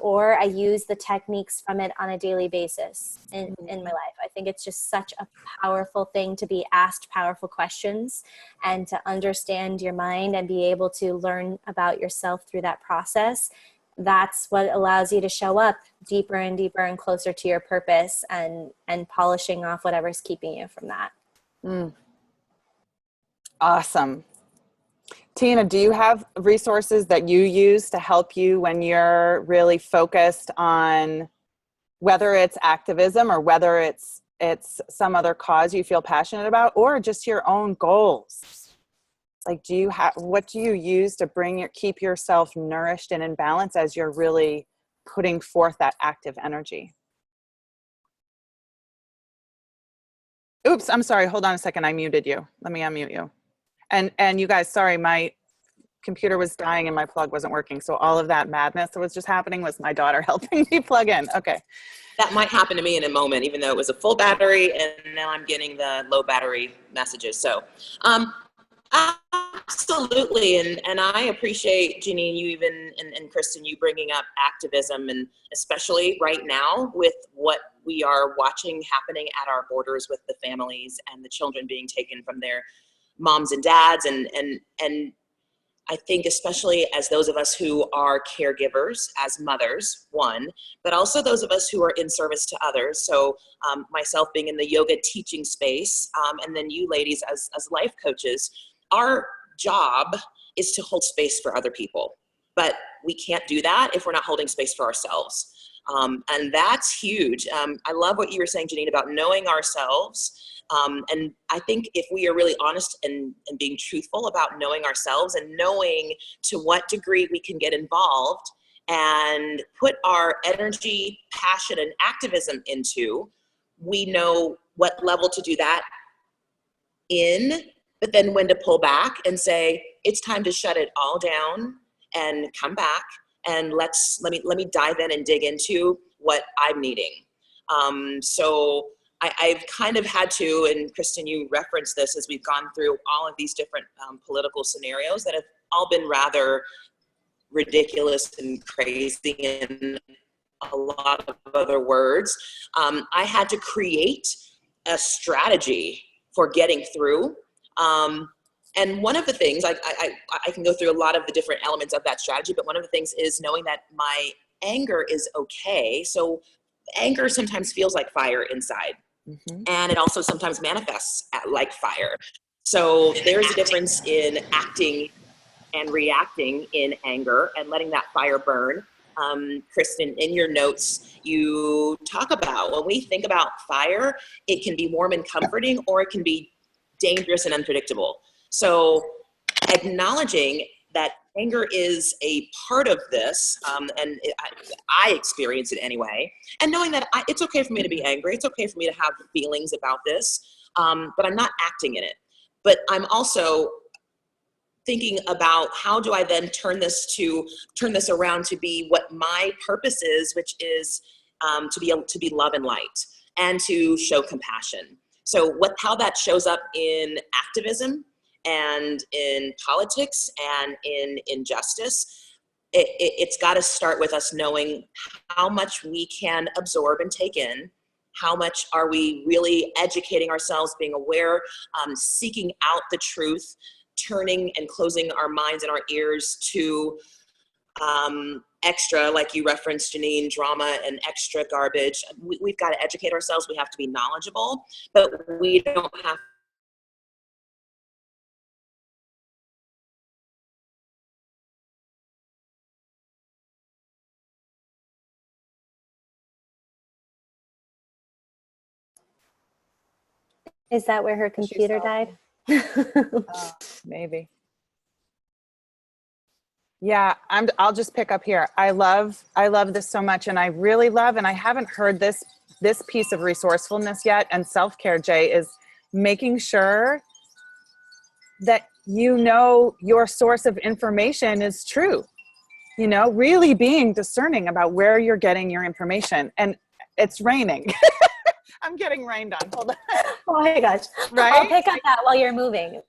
or I use the techniques from it on a daily basis in my life. I think it's just such a powerful thing to be asked powerful questions and to understand your mind and be able to learn about yourself through that process. That's what allows you to show up deeper and deeper and closer to your purpose, and polishing off whatever's keeping you from that. Awesome. Tina, do you have resources that you use to help you when you're really focused on whether it's activism or whether it's some other cause you feel passionate about, or just your own goals? Like, what do you use to keep yourself nourished and in balance as you're really putting forth that active energy? Oops, I'm sorry. Hold on a second. I muted you. Let me unmute you. And you guys, sorry, my computer was dying and my plug wasn't working. So all of that madness that was just happening was my daughter helping me plug in. Okay. That might happen to me in a moment, even though it was a full battery, and now I'm getting the low battery messages. So, absolutely. And I appreciate, Jeannine, you even, and Cristin, you bringing up activism, and especially right now with what we are watching happening at our borders with the families and the children being taken from their moms and dads. And I think especially as those of us who are caregivers, as mothers, one, but also those of us who are in service to others. So myself being in the yoga teaching space, and then you ladies as life coaches, our job is to hold space for other people. But we can't do that if we're not holding space for ourselves. And that's huge. I love what you were saying, Jeannine, about knowing ourselves. And I think if we are really honest and being truthful about knowing ourselves and knowing to what degree we can get involved and put our energy, passion, and activism into, we know what level to do that in, but then when to pull back and say, it's time to shut it all down and come back and let me dive in and dig into what I'm needing. So I've kind of had to, and Cristin, you referenced this as we've gone through all of these different political scenarios that have all been rather ridiculous and crazy and a lot of other words. I had to create a strategy for getting through. And one of the things, I can go through a lot of the different elements of that strategy, but one of the things is knowing that my anger is okay. So anger sometimes feels like fire inside. Mm-hmm. And it also sometimes manifests like fire. So there's a difference in acting and reacting in anger and letting that fire burn. Cristin, in your notes, you talk about when we think about fire, it can be warm and comforting, or it can be dangerous and unpredictable. So acknowledging that anger is a part of this, and I experience it anyway, and knowing that it's okay for me to be angry, it's okay for me to have feelings about this, but I'm not acting in it. But I'm also thinking about how do I then turn this around to be what my purpose is, which is to be love and light and to show compassion. So how that shows up in activism and in politics and in injustice, it's got to start with us knowing how much we can absorb and take in. How much are we really educating ourselves, being aware, seeking out the truth, turning and closing our minds and our ears to extra, like you referenced, Jeannine, drama and extra garbage. We've got to educate ourselves. We have to be knowledgeable, but we don't have Is that where her computer died? Maybe. Yeah, I'll just pick up here. I love this so much, and I really love, and I haven't heard this piece of resourcefulness yet, and self-care, Jay, is making sure that you know your source of information is true. You know, really being discerning about where you're getting your information. And it's raining. I'm getting rained on. Hold on. Oh my gosh. Right? I'll pick up that while you're moving.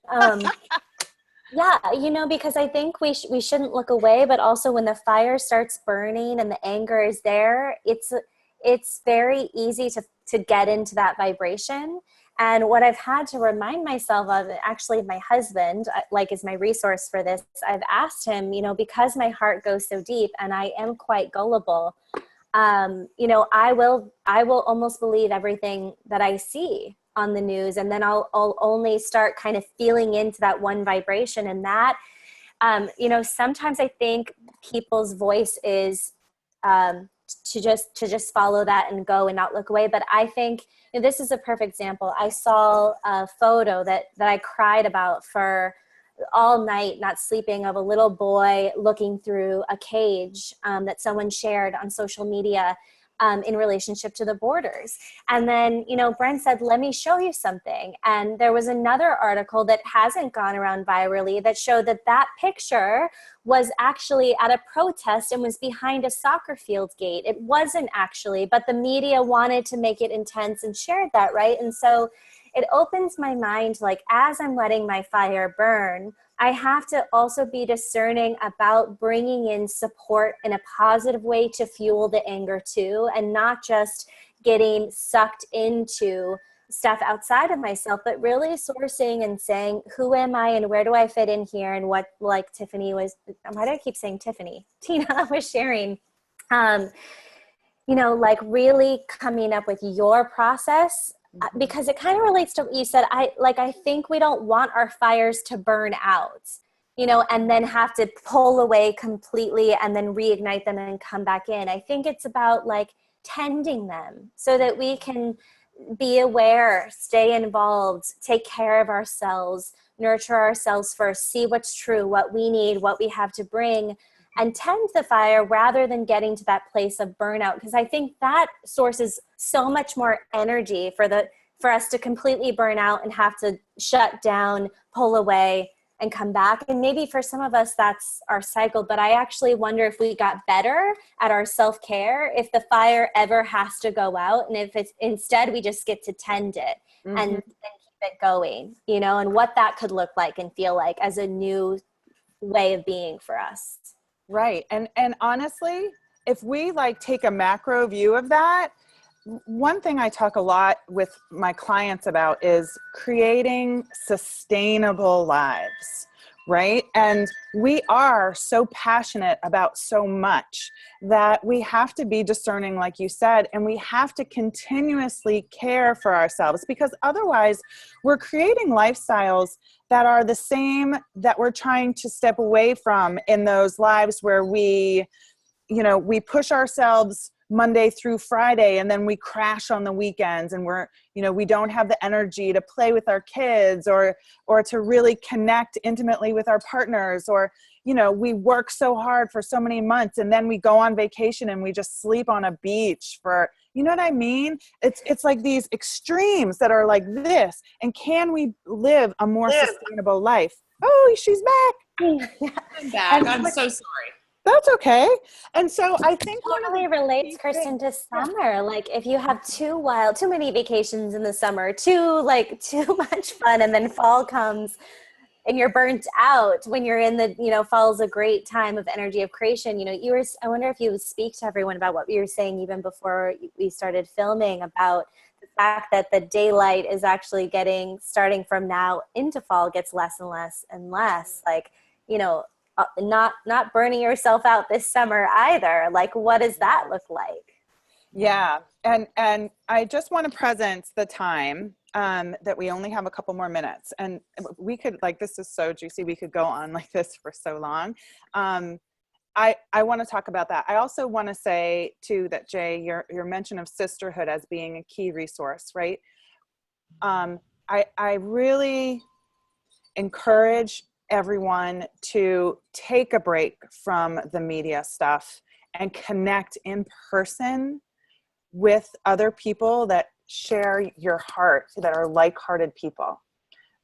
Yeah, you know, because I think we shouldn't look away, but also when the fire starts burning and the anger is there, it's very easy to get into that vibration. And what I've had to remind myself of, actually my husband, like, is my resource for this. I've asked him, you know, because my heart goes so deep and I am quite gullible, you know, I will almost believe everything that I see on the news, and then I'll only start kind of feeling into that one vibration. And that, you know, sometimes I think people's voice is to just follow that and go and not look away. But I think, you know, this is a perfect example. I saw a photo that I cried about for all night not sleeping of a little boy looking through a cage that someone shared on social media in relationship to the borders. And then, Brent said, let me show you something. And there was another article that hasn't gone around virally that showed that picture was actually at a protest and was behind a soccer field gate. It wasn't actually, but the media wanted to make it intense and shared that, right? And so it opens my mind, like, as I'm letting my fire burn, I have to also be discerning about bringing in support in a positive way to fuel the anger too, and not just getting sucked into stuff outside of myself, but really sourcing and saying, who am I and where do I fit in here? And what, like Tiffany was, why do I keep saying Tiffany? Tina was sharing, like really coming up with your process. Because it kind of relates to what you said. I think we don't want our fires to burn out, and then have to pull away completely and then reignite them and come back in. I think it's about like tending them so that we can be aware, stay involved, take care of ourselves, nurture ourselves first, see what's true, what we need, what we have to bring, and tend the fire rather than getting to that place of burnout. Because I think that sources so much more energy for us to completely burn out and have to shut down, pull away, and come back. And maybe for some of us, that's our cycle. But I actually wonder if we got better at our self-care, if the fire ever has to go out, and if it's instead we just get to tend it and keep it going, and what that could look like and feel like as a new way of being for us. Right. And honestly, if we like take a macro view of that, one thing I talk a lot with my clients about is creating sustainable lives, right? And we are so passionate about so much that we have to be discerning, like you said, and we have to continuously care for ourselves, because otherwise we're creating lifestyles that are the same that we're trying to step away from in those lives where we push ourselves Monday through Friday, and then we crash on the weekends, and we don't have the energy to play with our kids or to really connect intimately with our partners, or, we work so hard for so many months, and then we go on vacation and we just sleep on a beach for, you know what I mean? It's like these extremes that are like this. And can we live a more sustainable life? Oh, she's back. I'm back. I'm so sorry. That's okay. And so I think totally relates, Cristin, to summer. Yeah. Like if you have too many vacations in the summer, too much fun, and then fall comes and you're burnt out when you're in the, fall's a great time of energy of creation. I wonder if you would speak to everyone about what you were saying even before we started filming about the fact that the daylight is actually starting from now into fall, gets less and less and less. Like, not burning yourself out this summer either. Like, what does that look like? Yeah. And I just want to present the time that we only have a couple more minutes, and we could, this is so juicy. We could go on like this for so long. I want to talk about that. I also want to say too that, Jay, your mention of sisterhood as being a key resource, right? I really encourage everyone to take a break from the media stuff and connect in person with other people that share your heart, that are like-hearted people,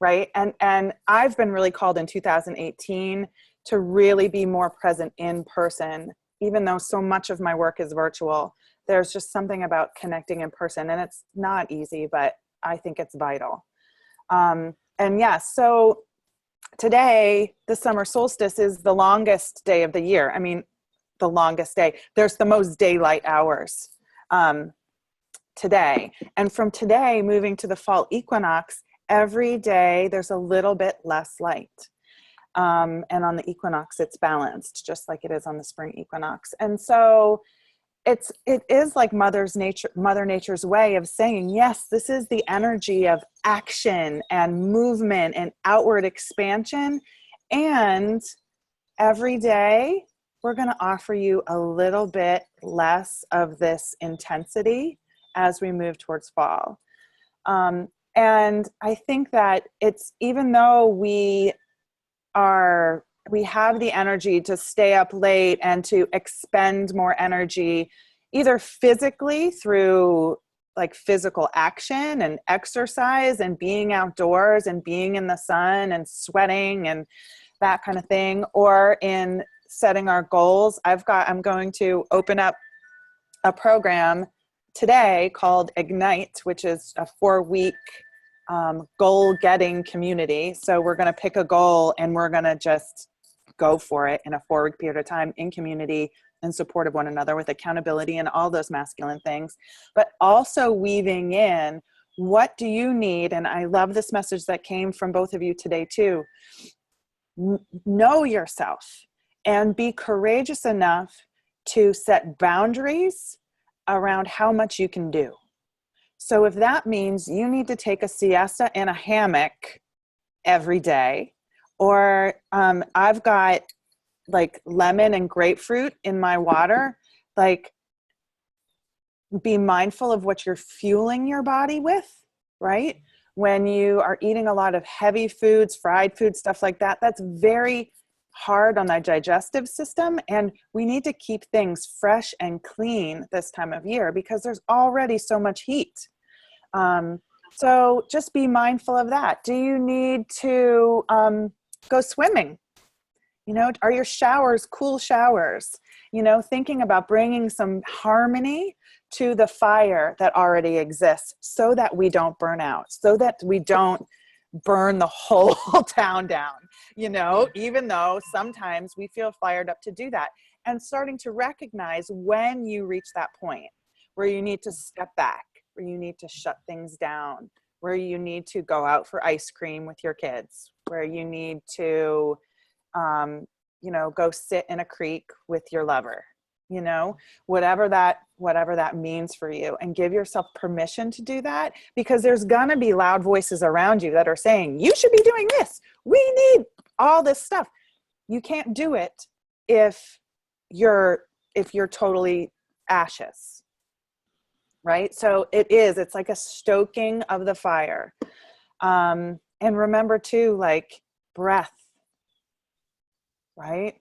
right? And I've been really called in 2018 to really be more present in person, even though so much of my work is virtual. There's just something about connecting in person, and it's not easy, but I think it's vital. So today, the summer solstice is the longest day of the year. I mean, the longest day. There's the most daylight hours today. And from today, moving to the fall equinox, every day there's a little bit less light. And on the equinox, it's balanced, just like it is on the spring equinox. And so it is like Mother Nature's way of saying, yes, this is the energy of action and movement and outward expansion. And every day we're going to offer you a little bit less of this intensity as we move towards fall. And I think that even though we we have the energy to stay up late and to expend more energy, either physically through like physical action and exercise and being outdoors and being in the sun and sweating and that kind of thing, or in setting our goals. I'm going to open up a program today called Ignite, which is a 4-week goal-getting community. So we're going to pick a goal and we're going to just go for it in a 4-week period of time in community and support of one another with accountability and all those masculine things, but also weaving in, what do you need? And I love this message that came from both of you today too. Know yourself and be courageous enough to set boundaries around how much you can do. So if that means you need to take a siesta in a hammock every day, or I've got like lemon and grapefruit in my water, like be mindful of what you're fueling your body with, right? When you are eating a lot of heavy foods, fried food, stuff like that, that's very hard on the digestive system. And we need to keep things fresh and clean this time of year because there's already so much heat. So just be mindful of that. Do you need to go swimming? You know, are your showers cool showers? You know, thinking about bringing some harmony to the fire that already exists so that we don't burn out, so that we don't burn the whole town down, you know, even though sometimes we feel fired up to do that. And starting to recognize when you reach that point where you need to step back, where you need to shut things down, where you need to go out for ice cream with your kids, where you need to you know, go sit in a creek with your lover, you know, whatever that means for you, and give yourself permission to do that, because there's going to be loud voices around you that are saying, you should be doing this. We need all this stuff. You can't do it if you're totally ashes, right? So it's like a stoking of the fire. And remember too, like breath, right?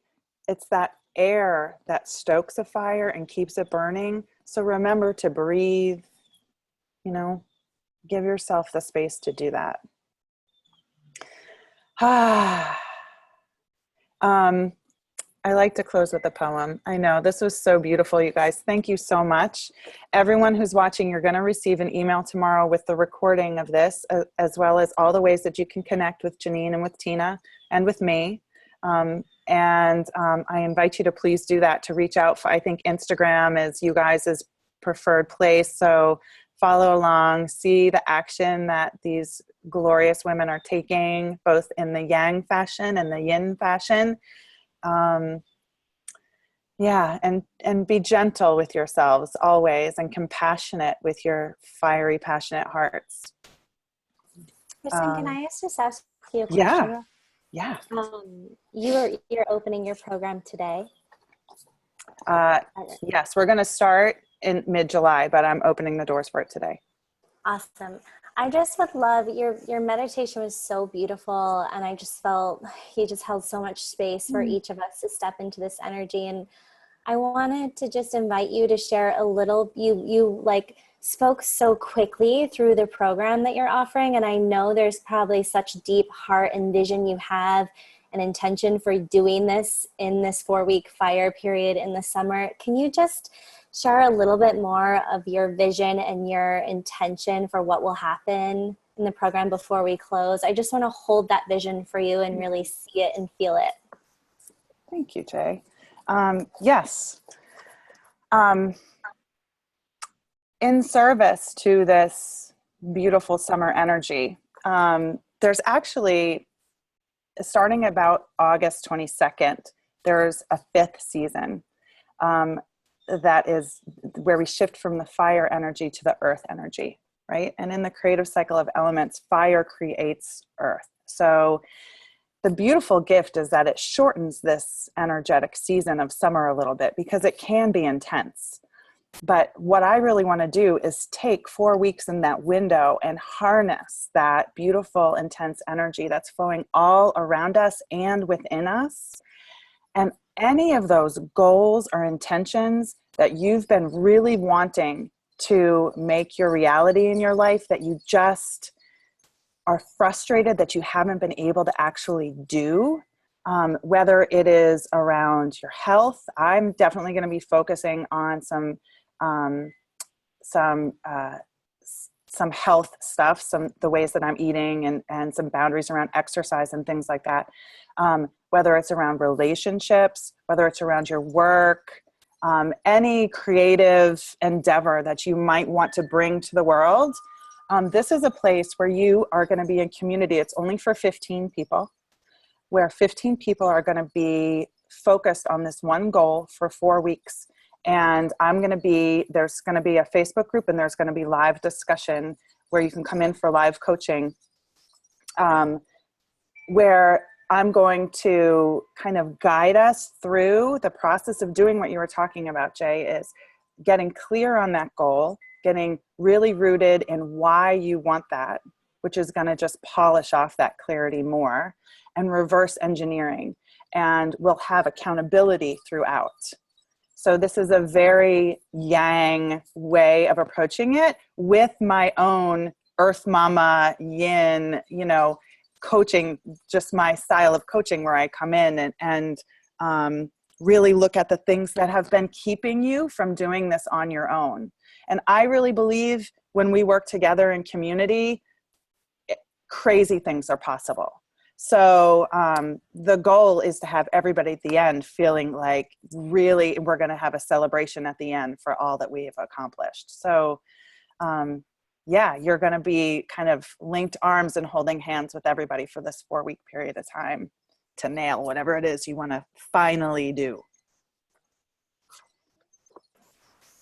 It's that air that stokes a fire and keeps it burning. So remember to breathe, you know, give yourself the space to do that. I like to close with a poem. I know this was so beautiful, you guys. Thank you so much. Everyone who's watching, you're going to receive an email tomorrow with the recording of this, as well as all the ways that you can connect with Jeannine and with Tina and with me. I invite you to please do that, to reach out. I think Instagram is you guys' preferred place. So follow along, see the action that these glorious women are taking, both in the yang fashion and the yin fashion. And be gentle with yourselves always, and compassionate with your fiery, passionate hearts. Cristin, can I just ask you a question? Yeah. You're opening your program today? Yes, we're going to start in mid-July, but I'm opening the doors for it today. Awesome. I just would love, your meditation was so beautiful, and I just felt you just held so much space for each of us to step into this energy. And I wanted to just invite you to share a little, you like spoke so quickly through the program that you're offering, and I know there's probably such deep heart and vision you have, an intention for doing this in this 4-week fire period in the summer. Can you just share a little bit more of your vision and your intention for what will happen in the program before we close? I just want to hold that vision for you and really see it and feel it. Thank you, Jay. Yes. In service to this beautiful summer energy, there's actually, starting about August 22nd, there's a 5th season that is where we shift from the fire energy to the earth energy, right? And in the creative cycle of elements, fire creates earth. So the beautiful gift is that it shortens this energetic season of summer a little bit, because it can be intense. But what I really want to do is take 4 weeks in that window and harness that beautiful, intense energy that's flowing all around us and within us. And any of those goals or intentions that you've been really wanting to make your reality in your life, that you just are frustrated that you haven't been able to actually do, whether it is around your health. I'm definitely going to be focusing on some health stuff, the ways that I'm eating, and some boundaries around exercise and things like that. Whether it's around relationships, whether it's around your work, any creative endeavor that you might want to bring to the world. This is a place where you are going to be in community. It's only for 15 people, where 15 people are going to be focused on this one goal for 4 weeks. And there's going to be a Facebook group, and there's going to be live discussion where you can come in for live coaching, where I'm going to kind of guide us through the process of doing what you were talking about, Jay, is getting clear on that goal, getting really rooted in why you want that, which is going to just polish off that clarity more, and reverse engineering. And we'll have accountability throughout. So this is a very yang way of approaching it, with my own Earth Mama yin, coaching, just my style of coaching, where I come in and really look at the things that have been keeping you from doing this on your own. And I really believe when we work together in community, crazy things are possible. So the goal is to have everybody at the end feeling like really we're going to have a celebration at the end for all that we have accomplished. So you're going to be kind of linked arms and holding hands with everybody for this 4-week period of time to nail whatever it is you want to finally do.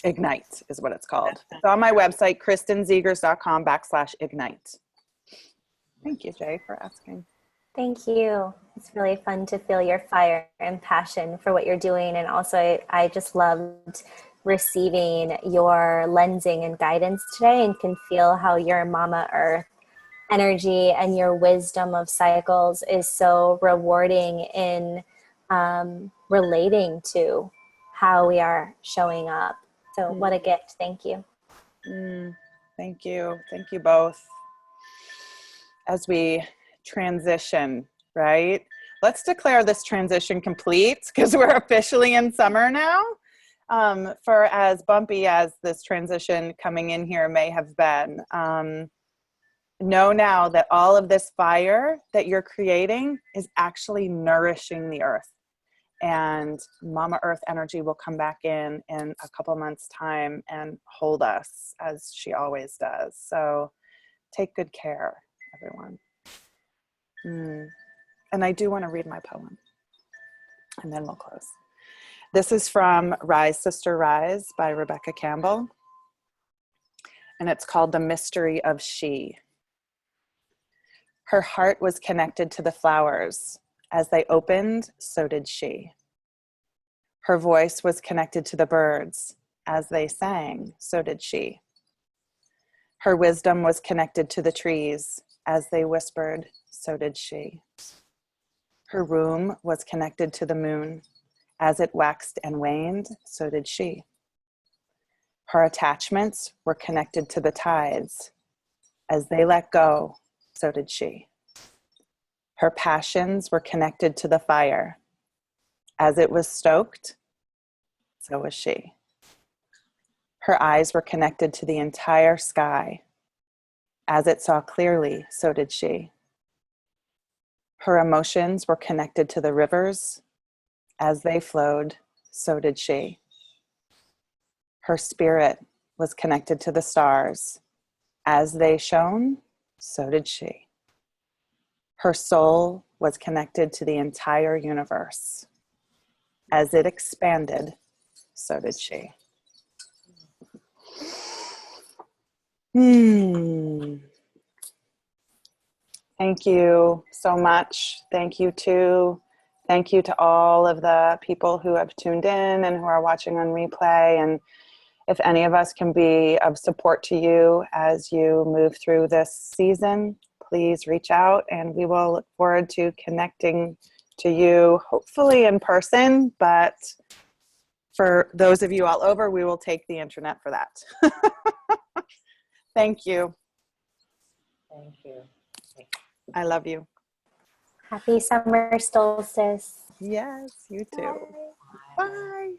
Ignite is what it's called. It's on my website, CristinZegers.com/ignite. Thank you, Jay, for asking. Thank you. It's really fun to feel your fire and passion for what you're doing. And also, I just loved receiving your lensing and guidance today, and can feel how your Mama Earth energy and your wisdom of cycles is so rewarding in relating to how we are showing up. So what a gift. Thank you. Thank you. Thank you both. As we transition, right? Let's declare this transition complete, because we're officially in summer now. For as bumpy as this transition coming in here may have been, know now that all of this fire that you're creating is actually nourishing the earth. And Mama Earth energy will come back in a couple months' time and hold us as she always does. So take good care, everyone. And I do want to read my poem, and then we'll close. This is from Rise, Sister, Rise by Rebecca Campbell. And it's called The Mystery of She. Her heart was connected to the flowers. As they opened, so did she. Her voice was connected to the birds. As they sang, so did she. Her wisdom was connected to the trees. As they whispered, so did she. Her room was connected to the moon. As it waxed and waned, so did she. Her attachments were connected to the tides. As they let go, so did she. Her passions were connected to the fire. As it was stoked, so was she. Her eyes were connected to the entire sky. As it saw clearly, so did she. Her emotions were connected to the rivers. As they flowed, so did she. Her spirit was connected to the stars. As they shone, so did she. Her soul was connected to the entire universe. As it expanded, so did she. Thank you so much. Thank you to all of the people who have tuned in and who are watching on replay. And if any of us can be of support to you as you move through this season, please reach out, and we will look forward to connecting to you, hopefully in person, but for those of you all over, we will take the internet for that. Thank you. Thank you. I love you. Happy summer solstice. Yes, you too. Bye. Bye.